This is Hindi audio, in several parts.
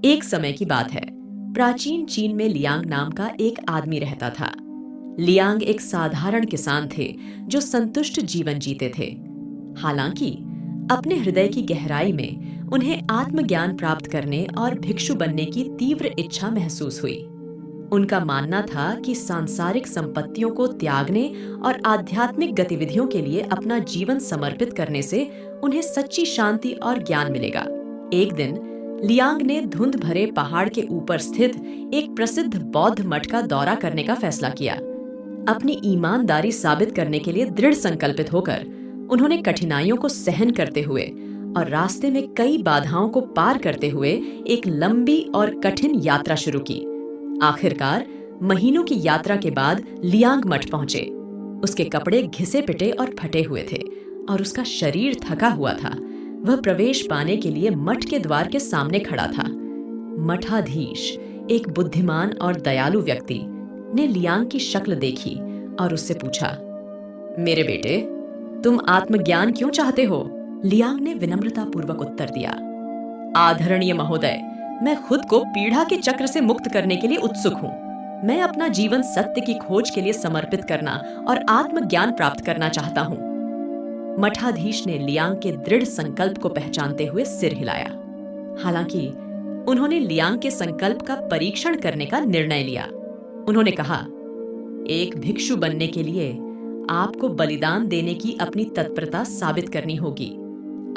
एक समय की बात है। प्राचीन चीन में लियांग नाम का एक आदमी रहता था। लियांग एक साधारण किसान थे जो संतुष्ट जीवन जीते थे। हालांकि अपने हृदय की गहराई में उन्हें आत्मज्ञान प्राप्त करने और भिक्षु बनने की तीव्र इच्छा महसूस हुई। उनका मानना था कि सांसारिक संपत्तियों को त्यागने और आध्यात्मिक गतिविधियों के लिए अपना जीवन समर्पित करने से उन्हें सच्ची शांति और ज्ञान मिलेगा। एक दिन लियांग ने धुंध भरे पहाड़ के ऊपर स्थित एक प्रसिद्ध बौद्ध मठ का दौरा करने का फैसला किया। अपनी ईमानदारी साबित करने के लिए दृढ़ संकल्पित होकर उन्होंने कठिनाइयों को सहन करते हुए और रास्ते में कई बाधाओं को पार करते हुए एक लंबी और कठिन यात्रा शुरू की। आखिरकार महीनों की यात्रा के बाद लियांग मठ पहुंचे। उसके कपड़े घिसे पिटे और फटे हुए थे और उसका शरीर थका हुआ था। वह प्रवेश पाने के लिए मठ के द्वार के सामने खड़ा था। मठाधीश, एक बुद्धिमान और दयालु व्यक्ति, ने लियांग की शक्ल देखी और उससे पूछा, मेरे बेटे, तुम आत्मज्ञान क्यों चाहते हो? लियांग ने विनम्रतापूर्वक उत्तर दिया, आदरणीय महोदय, मैं खुद को पीड़ा के चक्र से मुक्त करने के लिए उत्सुक हूँ। मैं अपना जीवन सत्य की खोज के लिए समर्पित करना और आत्मज्ञान प्राप्त करना चाहता हूँ। मठाधीश ने लियांग के दृढ़ संकल्प को पहचानते हुए सिर हिलाया। हालांकि उन्होंने लियांग के संकल्प का परीक्षण करने का निर्णय लिया। उन्होंने कहा, एक भिक्षु बनने के लिए आपको बलिदान देने की अपनी तत्परता साबित करनी होगी।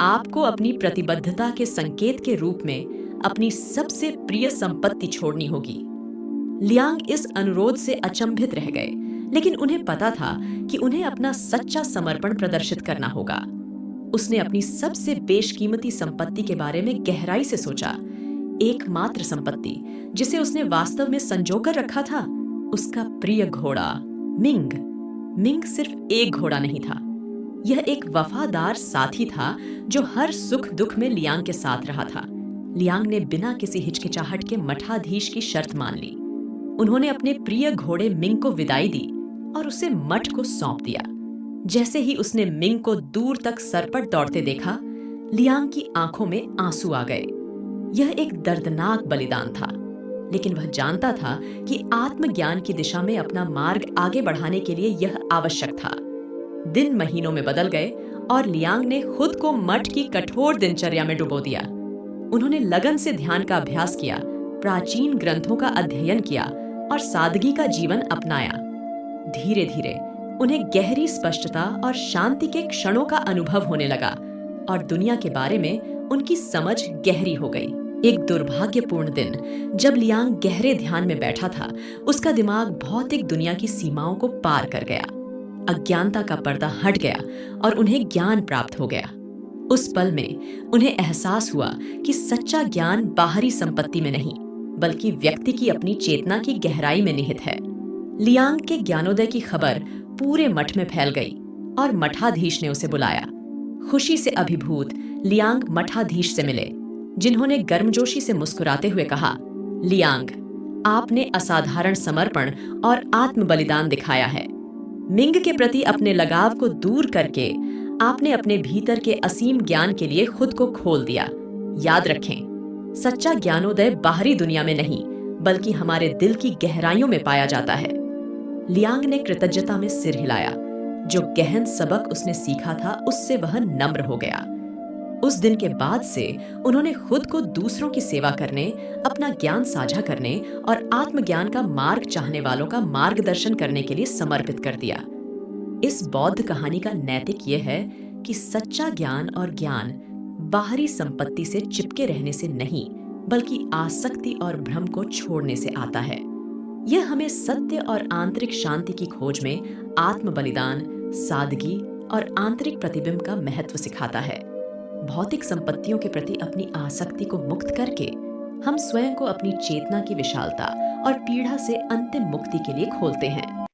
आपको अपनी प्रतिबद्धता के संकेत के रूप में अपनी सबसे प्रिय संपत्ति छोड़नी होगी। लियांग इस अनुरोध से अचंभित रह गए, लेकिन उन्हें पता था कि उन्हें अपना सच्चा समर्पण प्रदर्शित करना होगा। उसने अपनी सबसे बेशकीमती संपत्ति के बारे में गहराई से सोचा। एकमात्र संपत्ति जिसे उसने वास्तव में संजोकर रखा था, उसका प्रिय घोड़ा मिंग। मिंग सिर्फ एक घोड़ा नहीं था, यह एक वफादार साथी था जो हर सुख दुख में लियांग के साथ रहा था। लियांग ने बिना किसी हिचकिचाहट के मठाधीश की शर्त मान ली। उन्होंने अपने प्रिय घोड़े मिंग को विदाई दी और उसे मठ को सौंप दिया। जैसे ही उसने मिंग को दूर तक सरपट दौड़ते देखा, लियांग की आंखों में आंसू आ गए। यह एक दर्दनाक बलिदान था, लेकिन वह जानता था कि आत्मज्ञान की दिशा में अपना मार्ग आगे बढ़ाने के लिए यह आवश्यक था। दिन महीनों में बदल गए और लियांग ने खुद को मठ की कठोर दिनचर्या में डुबो दिया। उन्होंने लगन से ध्यान का अभ्यास किया, प्राचीन ग्रंथों का अध्ययन किया और सादगी का जीवन अपनाया। धीरे धीरे उन्हें गहरी स्पष्टता और शांति के क्षणों का अनुभव होने लगा और दुनिया के बारे में उनकी समझ गहरी हो गई। एक दुर्भाग्यपूर्ण दिन जब लियांग गहरे ध्यान में बैठा था, उसका दिमाग भौतिक दुनिया की सीमाओं को पार कर गया। अज्ञानता का पर्दा हट गया और उन्हें ज्ञान प्राप्त हो गया। उस पल में उन्हें एहसास हुआ कि सच्चा ज्ञान बाहरी संपत्ति में नहीं, बल्कि व्यक्ति की अपनी चेतना की गहराई में निहित है। लियांग के ज्ञानोदय की खबर पूरे मठ में फैल गई और मठाधीश ने उसे बुलाया। खुशी से अभिभूत लियांग मठाधीश से मिले, जिन्होंने गर्मजोशी से मुस्कुराते हुए कहा, लियांग, आपने असाधारण समर्पण और आत्म बलिदान दिखाया है। मिंग के प्रति अपने लगाव को दूर करके आपने अपने भीतर के असीम ज्ञान के लिए खुद को खोल दिया। याद रखें, सच्चा ज्ञानोदय बाहरी दुनिया में नहीं, बल्कि हमारे दिल की गहराइयों में पाया जाता है। लियांग ने कृतज्ञता में सिर हिलाया। जो गहन सबक उसने सीखा था, उससे वह नम्र हो गया। उस दिन के बाद से उन्होंने खुद को दूसरों की सेवा करने, अपना ज्ञान साझा करने और आत्मज्ञान का मार्ग चाहने वालों का मार्गदर्शन करने के लिए समर्पित कर दिया। इस बौद्ध कहानी का नैतिक यह है कि सच्चा ज्ञान और ज्ञान बाहरी संपत्ति से चिपके रहने से नहीं, बल्कि आसक्ति और भ्रम को छोड़ने से आता है। यह हमें सत्य और आंतरिक शांति की खोज में आत्म बलिदान, सादगी और आंतरिक प्रतिबिंब का महत्व सिखाता है। भौतिक संपत्तियों के प्रति अपनी आसक्ति को मुक्त करके हम स्वयं को अपनी चेतना की विशालता और पीड़ा से अंतिम मुक्ति के लिए खोलते हैं।